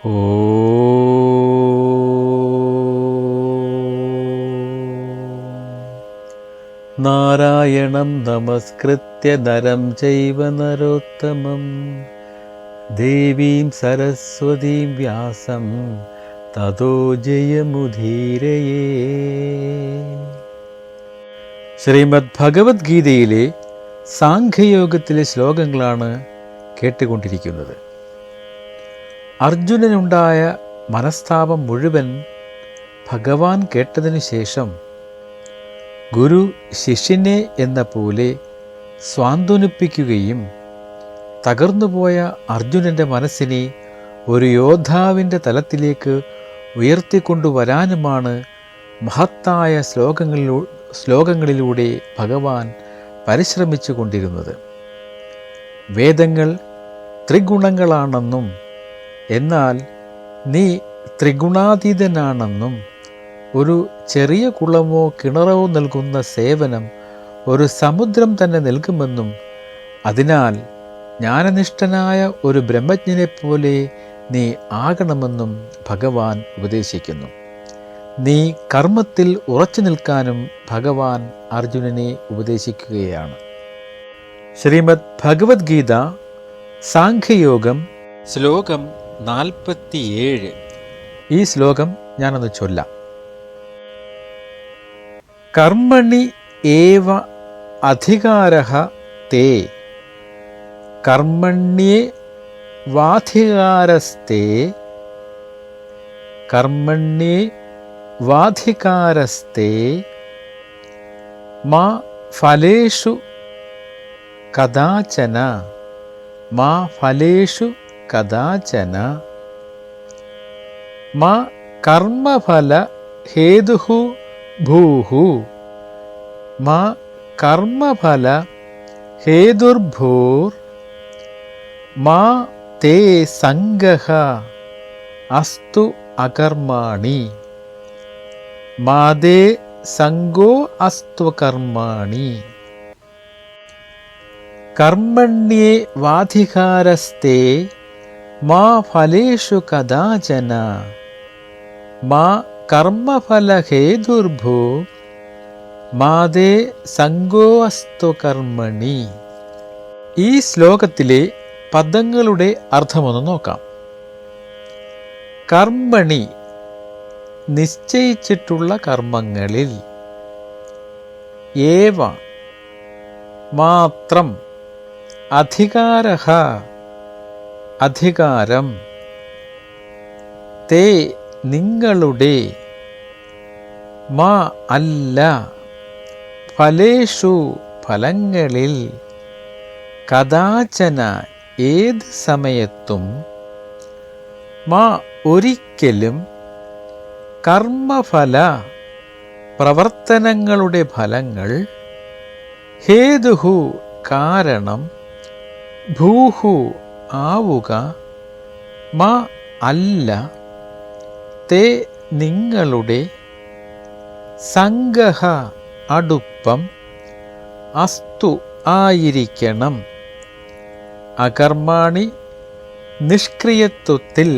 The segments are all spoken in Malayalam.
ഓ നാരായണം നമസ്കൃത്യ നരം ചൈവ നരോത്തമം ദേവീം സരസ്വതീം വ്യാസം തതോ ജയമുദീരയേ. ശ്രീമദ് ഭഗവത്ഗീതയിലെ സാംഖ്യയോഗത്തിലെ ശ്ലോകങ്ങളാണ് കേട്ടുകൊണ്ടിരിക്കുന്നത്. അർജുനനുണ്ടായ മനസ്താപം മുഴുവൻ ഭഗവാൻ കേട്ടതിനു ശേഷം ഗുരു ശിഷ്യനെ എന്ന പോലെ സ്വാന്തനിപ്പിക്കുകയും തകർന്നുപോയ അർജുനൻ്റെ മനസ്സിനെ ഒരു യോദ്ധാവിൻ്റെ തലത്തിലേക്ക് ഉയർത്തിക്കൊണ്ടുവരാനുമാണ് മഹത്തായ ശ്ലോകങ്ങളിലൂടെ ഭഗവാൻ പരിശ്രമിച്ചു കൊണ്ടിരുന്നത്. വേദങ്ങൾ ത്രിഗുണങ്ങളാണെന്നും എന്നാൽ നീ ത്രിഗുണാതീതനാണെന്നും ഒരു ചെറിയ കുളമോ കിണറോ നൽകുന്ന സേവനം ഒരു സമുദ്രം തന്നെ നൽകുമെന്നും അതിനാൽ ജ്ഞാനനിഷ്ഠനായ ഒരു ബ്രഹ്മജ്ഞനെപ്പോലെ നീ ആകണമെന്നും ഭഗവാൻ ഉപദേശിക്കുന്നു. നീ കർമ്മത്തിൽ ഉറച്ചു നിൽക്കാനും ഭഗവാൻ അർജുനനെ ഉപദേശിക്കുകയാണ്. ശ്രീമദ് ഭഗവത്ഗീത സാംഖ്യയോഗം ശ്ലോകം 47. ഈ ശ്ലോകം ഞാനൊന്ന് ചൊല്ലാം. കർമ്മണി ഏവ അധികാരഃ തേ കർമ്മണ്യേ വാധികാരസ്തേ കർമ്മണ്യേ വാധികാരസ്തേ മാ ഫലേഷു കദാചന മാ ഫലേഷു കദാചന മാ കർമ്മഫല ഹേതുഃ ഭൂഹു മാ കർമ്മഫല ഹേതുർഭൂർ മാ തേ സംഗഃ അസ്തു അകർമാണി മാതേ സംഗോ അസ്തു കർമാണി. കർമ്മണ്യേ വാധികാരസ്തേ മാ ഫലേഷു കദാചന മാ കർമ്മഫലഹേതുർഭൂ മാതേ സംഗോ അസ്തു കർമ്മണി. ഈ ശ്ലോകത്തിലെ പദങ്ങളുടെ അർത്ഥമൊന്ന് നോക്കാം. കർമ്മണി നിശ്ചയിച്ചിട്ടുള്ള കർമ്മങ്ങളിൽ, ഏവ മാത്രം, അധികാരഃ അധികാരം, തേ നിങ്ങളുടെ, മാ അല്ല, ഫലേഷു ഫലങ്ങളിൽ, കദാചന ഏത് സമയത്തും, മാ ഒരിക്കലും, കർമ്മഫല പ്രവർത്തനങ്ങളുടെ ഫലങ്ങൾ, ഹേതുഹു കാരണം, ഭൂഹു ആവുക, മാ അല്ല, തേ നിങ്ങളുടെ, സംഗഃ അടുപ്പം, അസ്തു ആയിരിക്കണം, അകർമാണി നിഷ്ക്രിയത്വത്തിൽ.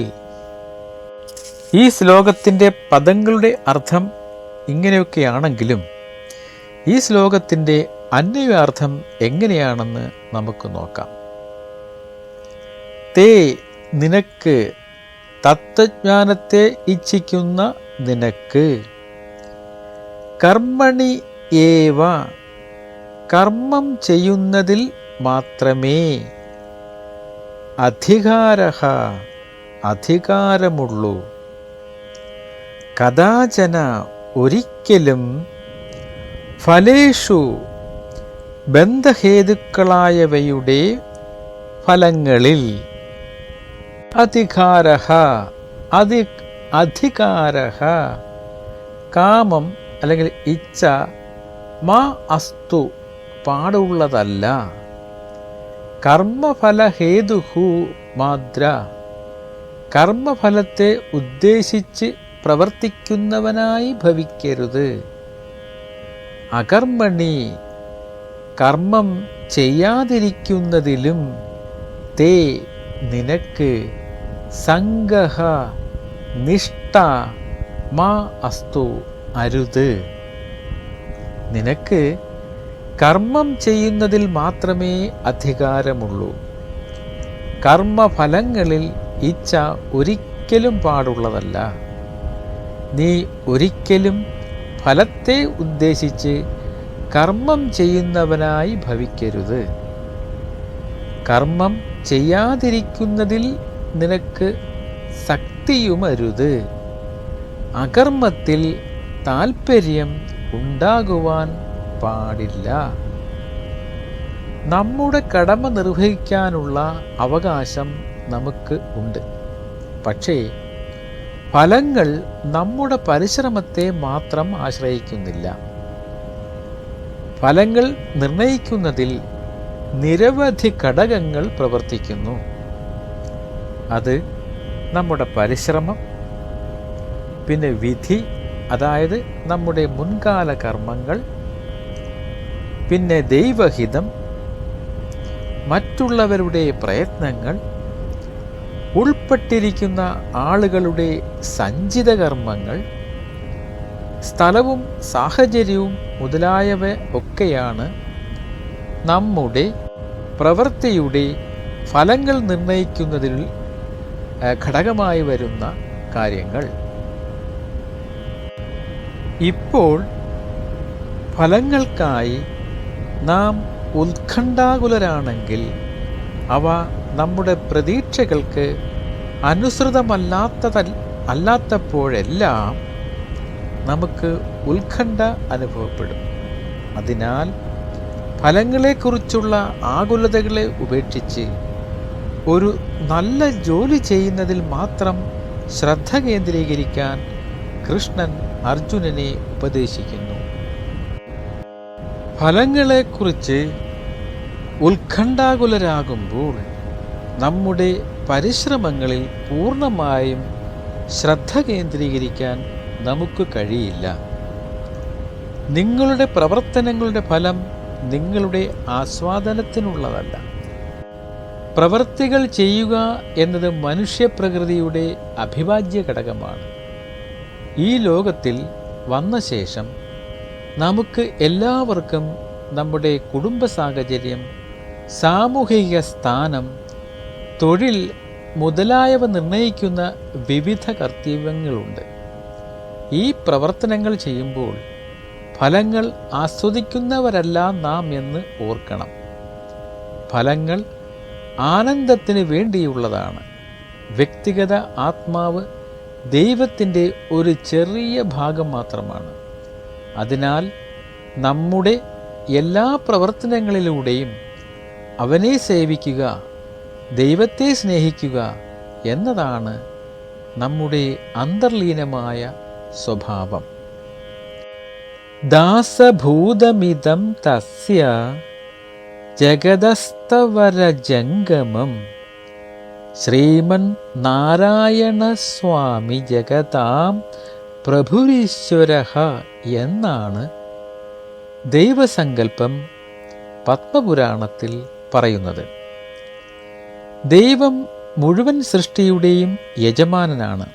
ഈ ശ്ലോകത്തിൻ്റെ പദങ്ങളുടെ അർത്ഥം ഇങ്ങനെയൊക്കെയാണെങ്കിലും ഈ ശ്ലോകത്തിൻ്റെ അന്വയാർത്ഥം എങ്ങനെയാണെന്ന് നമുക്ക് നോക്കാം. തേ നിനക്ക്, തത്വജ്ഞാനത്തെ ഇച്ഛിക്കുന്ന നിനക്ക്, കർമ്മണി ഏവ കർമ്മം ചെയ്യുന്നതിൽ മാത്രമേ, അധികാരഃ അധികാരമുള്ളൂ, കദാചന ഒരിക്കലും, ഫലേഷു ബന്ധഹേതുക്കളായവയുടെ ഫലങ്ങളിൽ, അധികാരഃ അധികാരഃ കാമം അല്ലെങ്കിൽ ഇച്ഛ, മാ അസ്തു പാടുള്ളതല്ല, കർമ്മഫലഹേതുഹു മാദ്ര കർമ്മഫലത്തെ ഉദ്ദേശിച്ച് പ്രവർത്തിക്കുന്നവനായി ഭവിക്കരുത്, അകർമ്മണി കർമ്മം ചെയ്യാതിരിക്കുന്നതിലും, തേ നിനക്ക്, സംഗഹ നിഷ്ഠ മാ അസ്തു, അരുത്. നിനക്ക് കർമ്മം ചെയ്യുന്നതിൽ മാത്രമേ അധികാരമുള്ളൂ. കർമ്മഫലങ്ങളിൽ ഇച്ഛ ഒരിക്കലും പാടുള്ളതല്ല. നീ ഒരിക്കലും ഫലത്തെ ഉദ്ദേശിച്ച് കർമ്മം ചെയ്യുന്നവനായി ഭവിക്കരുത്. കർമ്മം ചെയ്യാതിരിക്കുന്നതിൽ നിനക്ക് ശക്തിയുമരുത്. അകർമ്മത്തിൽ താൽപ്പര്യം ഉണ്ടാകുവാൻ പാടില്ല. നമ്മുടെ കടമ നിർവഹിക്കാനുള്ള അവകാശം നമുക്ക് ഉണ്ട്. പക്ഷേ ഫലങ്ങൾ നമ്മുടെ പരിശ്രമത്തെ മാത്രം ആശ്രയിക്കുന്നില്ല. ഫലങ്ങൾ നിർണയിക്കുന്നതിൽ നിരവധി ഘടകങ്ങൾ പ്രവർത്തിക്കുന്നു. അത് നമ്മുടെ പരിശ്രമം, പിന്നെ വിധി, അതായത് നമ്മുടെ മുൻകാല കർമ്മങ്ങൾ, പിന്നെ ദൈവഹിതം, മറ്റുള്ളവരുടെ പ്രയത്നങ്ങൾ, ഉൾപ്പെട്ടിരിക്കുന്ന ആളുകളുടെ സഞ്ചിത കർമ്മങ്ങൾ, സ്ഥലവും സാഹചര്യവും മുതലായവ ഒക്കെയാണ് നമ്മുടെ പ്രവൃത്തിയുടെ ഫലങ്ങൾ നിർണയിക്കുന്നതിൽ ഘടകമായി വരുന്ന കാര്യങ്ങൾ. ഇപ്പോൾ ഫലങ്ങൾക്കായി നാം ഉത്കണ്ഠാകുലരാണെങ്കിൽ അവ നമ്മുടെ പ്രതീക്ഷകൾക്ക് അനുസൃതമല്ലാത്തപ്പോഴെല്ലാം നമുക്ക് ഉത്കണ്ഠ അനുഭവപ്പെടും. അതിനാൽ ഫലങ്ങളെക്കുറിച്ചുള്ള ആകുലതകളെ ഉപേക്ഷിച്ച് ഒരു നല്ല ജോലി ചെയ്യുന്നതിൽ മാത്രം ശ്രദ്ധ കേന്ദ്രീകരിക്കാൻ കൃഷ്ണൻ അർജുനനെ ഉപദേശിക്കുന്നു. ഫലങ്ങളെക്കുറിച്ച് ഉത്കണ്ഠാകുലരാകുമ്പോൾ നമ്മുടെ പരിശ്രമങ്ങളിൽ പൂർണ്ണമായും ശ്രദ്ധ കേന്ദ്രീകരിക്കാൻ നമുക്ക് കഴിയില്ല. നിങ്ങളുടെ പ്രവർത്തനങ്ങളുടെ ഫലം നിങ്ങളുടെ ആസ്വാദനത്തിനുള്ളതല്ല. പ്രവൃത്തികൾ ചെയ്യുക എന്നത് മനുഷ്യപ്രകൃതിയുടെ അവിഭാജ്യ ഘടകമാണ്. ഈ ലോകത്തിൽ വന്ന ശേഷം നമുക്ക് എല്ലാവർക്കും നമ്മുടെ കുടുംബ സാഹചര്യം, സാമൂഹിക സ്ഥാനം, തൊഴിൽ മുതലായവ നിർണയിക്കുന്ന വിവിധ കർത്തവ്യങ്ങളുണ്ട്. ഈ പ്രവർത്തനങ്ങൾ ചെയ്യുമ്പോൾ ഫലങ്ങൾ ആസ്വദിക്കുന്നവരല്ല നാം എന്ന് ഓർക്കണം. ഫലങ്ങൾ ആനന്ദത്തിന് വേണ്ടിയുള്ളതാണ്. വ്യക്തിഗത ആത്മാവ് ദൈവത്തിൻ്റെ ഒരു ചെറിയ ഭാഗം മാത്രമാണ്. അതിനാൽ നമ്മുടെ എല്ലാ പ്രവർത്തനങ്ങളിലൂടെയും അവനെ സേവിക്കുക, ദൈവത്തെ സ്നേഹിക്കുക എന്നതാണ് നമ്മുടെ അന്തർലീനമായ സ്വഭാവം. ദാസഭൂതമിദം തസ്യ ജഗതസ്തവരജംഗമം ശ്രീമൻ നാരായണസ്വാമി ജഗതാം പ്രഭുരീശ്വരഃ എന്നാണ് ദൈവസങ്കല്പം പത്മപുരാണത്തിൽ പറയുന്നത്. ദൈവം മുഴുവൻ സൃഷ്ടിയുടെയും യജമാനനാണ്.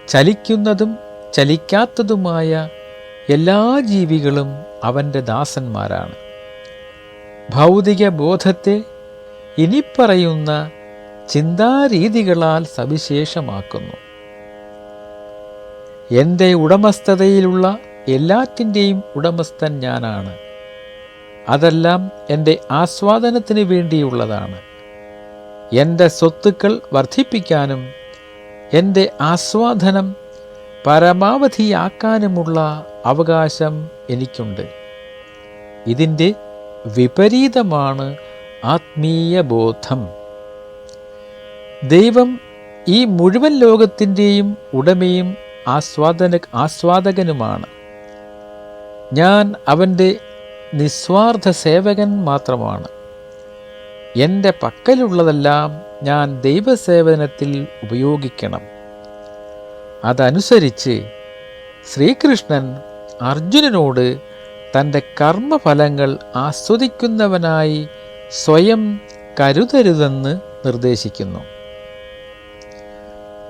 ചലിക്കുന്നതും ചലിക്കാത്തതുമായ എല്ലാ ജീവികളും അവൻ്റെ ദാസന്മാരാണ്. ഭൗതിക ബോധത്തെ ഇനിപ്പറയുന്ന ചിന്താരീതികളാൽ സവിശേഷമാക്കുന്നു. എൻ്റെ ഉടമസ്ഥതയിലുള്ള എല്ലാറ്റിൻ്റെയും ഉടമസ്ഥൻ ഞാനാണ്. അതെല്ലാം എൻ്റെ ആസ്വാദനത്തിന് വേണ്ടിയുള്ളതാണ്. എൻ്റെ സ്വത്തുക്കൾ വർദ്ധിപ്പിക്കാനും എൻ്റെ ആസ്വാദനം പരമാവധിയാക്കാനുമുള്ള അവകാശം എനിക്കുണ്ട്. ഇതിൻ്റെ വിപരീതമാണ് ആത്മീയ ബോധം. ദൈവം ഈ മുഴുവൻ ലോകത്തിൻ്റെയും ഉടമയും ആസ്വാദകനുമാണ്. ഞാൻ അവൻ്റെ നിസ്വാർത്ഥ സേവകൻ മാത്രമാണ്. എൻ്റെ പക്കലുള്ളതെല്ലാം ഞാൻ ദൈവസേവനത്തിൽ ഉപയോഗിക്കണം. അതനുസരിച്ച് ശ്രീകൃഷ്ണൻ അർജുനനോട് തൻ്റെ കർമ്മഫലങ്ങൾ ആസ്വദിക്കുന്നവനായി സ്വയം കരുതരുതെന്ന് നിർദ്ദേശിക്കുന്നു.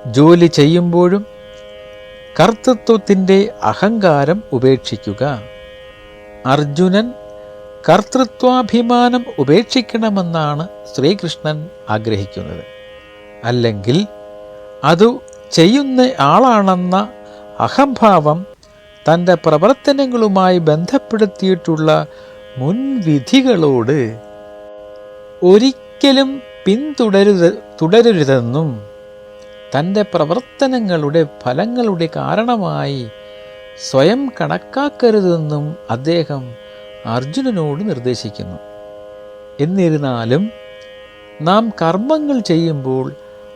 ജോലി ചെയ്യുമ്പോഴും കർത്തൃത്വത്തിൻ്റെ അഹങ്കാരം ഉപേക്ഷിക്കുക. അർജുനൻ കർത്തൃത്വാഭിമാനം ഉപേക്ഷിക്കണമെന്നാണ് ശ്രീകൃഷ്ണൻ ആഗ്രഹിക്കുന്നത്. അല്ലെങ്കിൽ അതു ചെയ്യുന്ന ആളാണെന്ന അഹംഭാവം തൻ്റെ പ്രവർത്തനങ്ങളുമായി ബന്ധപ്പെടുത്തിയിട്ടുള്ള മുൻവിധികളോട് ഒരിക്കലും തുടരരുതെന്നും തൻ്റെ പ്രവർത്തനങ്ങളുടെ ഫലങ്ങളുടെ കാരണമായി സ്വയം കണക്കാക്കരുതെന്നും അദ്ദേഹം അർജുനനോട് നിർദ്ദേശിക്കുന്നു. എന്നിരുന്നാലും നാം കർമ്മങ്ങൾ ചെയ്യുമ്പോൾ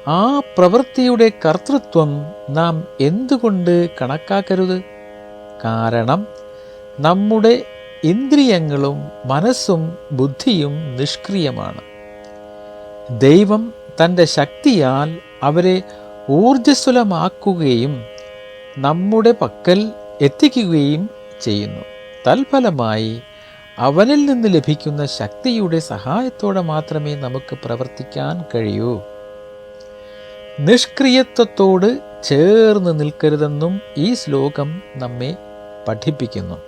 ആ പ്രവൃത്തിയുടെ കർത്തൃത്വം നാം എന്തുകൊണ്ട് കണക്കാക്കരുത്? കാരണം നമ്മുടെ ഇന്ദ്രിയങ്ങളും മനസ്സും ബുദ്ധിയും നിഷ്ക്രിയമാണ്. ദൈവം തൻ്റെ ശക്തിയാൽ അവരെ ഊർജ്ജസ്വലമാക്കുകയും നമ്മുടെ പക്കൽ എത്തിക്കുകയും ചെയ്യുന്നു. തൽഫലമായി അവനിൽ നിന്ന് ലഭിക്കുന്ന ശക്തിയുടെ സഹായത്തോടെ മാത്രമേ നമുക്ക് പ്രവർത്തിക്കാൻ കഴിയൂ. നിഷ്ക്രിയത്വത്തോട് ചേർന്ന് നിൽക്കരുതെന്നും ഈ ശ്ലോകം നമ്മെ പഠിപ്പിക്കുന്നു.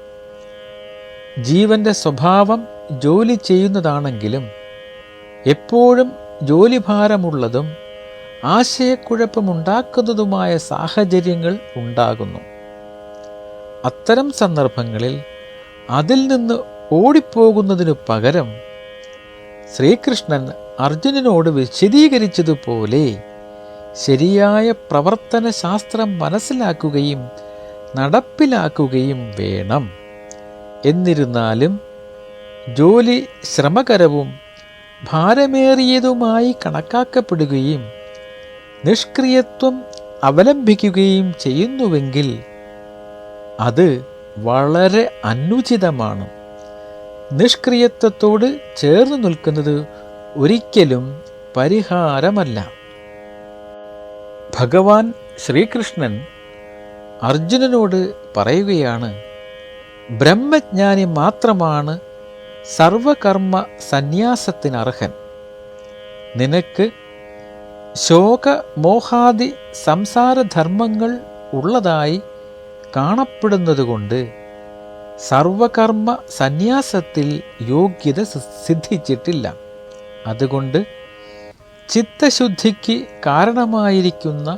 ജീവന്റെ സ്വഭാവം ജോലി ചെയ്യുന്നതാണെങ്കിലും എപ്പോഴും ജോലിഭാരമുള്ളതും ആശയക്കുഴപ്പമുണ്ടാക്കുന്നതുമായ സാഹചര്യങ്ങൾ ഉണ്ടാകുന്നു. അത്തരം സന്ദർഭങ്ങളിൽ അതിൽ നിന്ന് ഓടിപ്പോകുന്നതിനു പകരം ശ്രീകൃഷ്ണൻ അർജുനനോട് വിശദീകരിച്ചതുപോലെ ശരിയായ പ്രവർത്തന ശാസ്ത്രം മനസ്സിലാക്കുകയും നടപ്പിലാക്കുകയും വേണം. എന്നിരുന്നാലും ജോലി ശ്രമകരവും ഭാരമേറിയതുമായി കണക്കാക്കപ്പെടുകയും നിഷ്ക്രിയത്വം അവലംബിക്കുകയും ചെയ്യുന്നുവെങ്കിൽ അത് വളരെ അനുചിതമാണ്. നിഷ്ക്രിയത്വത്തോട് ചേർന്ന് നിൽക്കുന്നത് ഒരിക്കലും പരിഹാരമല്ല. ഭഗവാൻ ശ്രീകൃഷ്ണൻ അർജുനനോട് പറയുകയാണ്, ബ്രഹ്മജ്ഞാനി മാത്രമാണ് സർവകർമ്മ സന്യാസത്തിനർഹൻ. നിനക്ക് ശോകമോഹാദി സംസാരധർമ്മങ്ങൾ ഉള്ളതായി കാണപ്പെടുന്നതുകൊണ്ട് സർവകർമ്മ സന്യാസത്തിൽ യോഗ്യത സിദ്ധിച്ചിട്ടില്ല. അതുകൊണ്ട് ചിത്തശുദ്ധിക്ക് കാരണമായിരിക്കുന്ന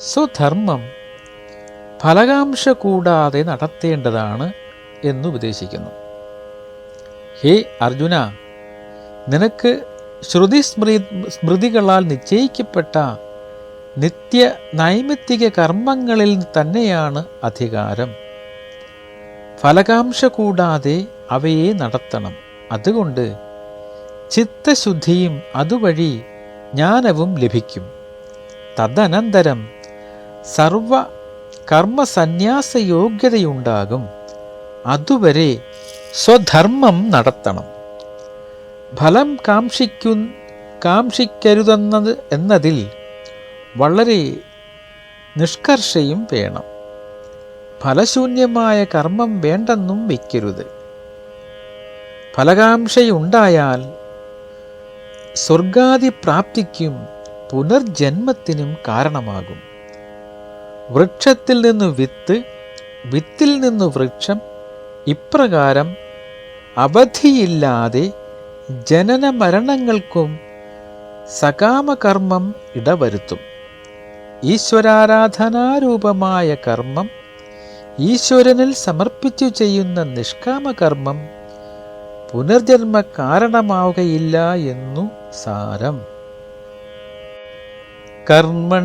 സ്വധർമ്മം ഫലകാംക്ഷ കൂടാതെ നടത്തേണ്ടതാണ് എന്നുപദേശിക്കുന്നു. ഹേ അർജുന, നിനക്ക് സ്മൃതികളാൽ നിശ്ചയിക്കപ്പെട്ട നിത്യ നൈമിത്തിക കർമ്മങ്ങളിൽ തന്നെയാണ് അധികാരം. ഫലകാംക്ഷ കൂടാതെ അവയെ നടത്തണം. അതുകൊണ്ട് ചിത്തശുദ്ധിയും അതുവഴി ജ്ഞാനവും ലഭിക്കും. തദനന്തരം സർവ കർമ്മസന്യാസ യോഗ്യതയുണ്ടാകും. അതുവരെ സ്വധർമ്മം നടത്തണം. ഫലം കാക്ഷിക്കരുതെന്നതിൽ വളരെ നിഷ്കർഷയും വേണം. ഫലശൂന്യമായ കർമ്മം വേണ്ടെന്നും വയ്ക്കരുത്. ഫലകാംക്ഷയുണ്ടായാൽ സ്വർഗാദി പ്രാപ്തിക്കും പുനർജന്മത്തിനും കാരണമാകും. വൃക്ഷത്തിൽ നിന്ന് വിത്ത്, വിത്തിൽ നിന്ന് വൃക്ഷം, ഇപ്രകാരം അവധിയില്ലാതെ ജനന മരണങ്ങൾക്കും സകാമകർമ്മം ഇടവരുത്തും. ഈശ്വരാരാധനാരൂപമായ കർമ്മം ഈശ്വരനിൽ സമർപ്പിച്ചു ചെയ്യുന്ന നിഷ്കാമകർമ്മം പുനർജന്മ കാരണമാവുകയില്ല എന്നു സാരം. കർമ്മണ്യേവാധികാരസ്തേ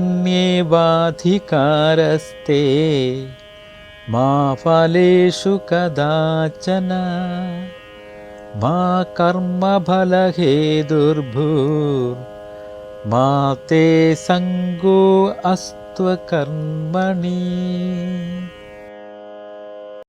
മാ ഫലേഷു കദാചന മാ കർമ്മഫലഹേതുർഭൂർ മാ തേ സംഗോ അസ്ത്വകർമ്മണി.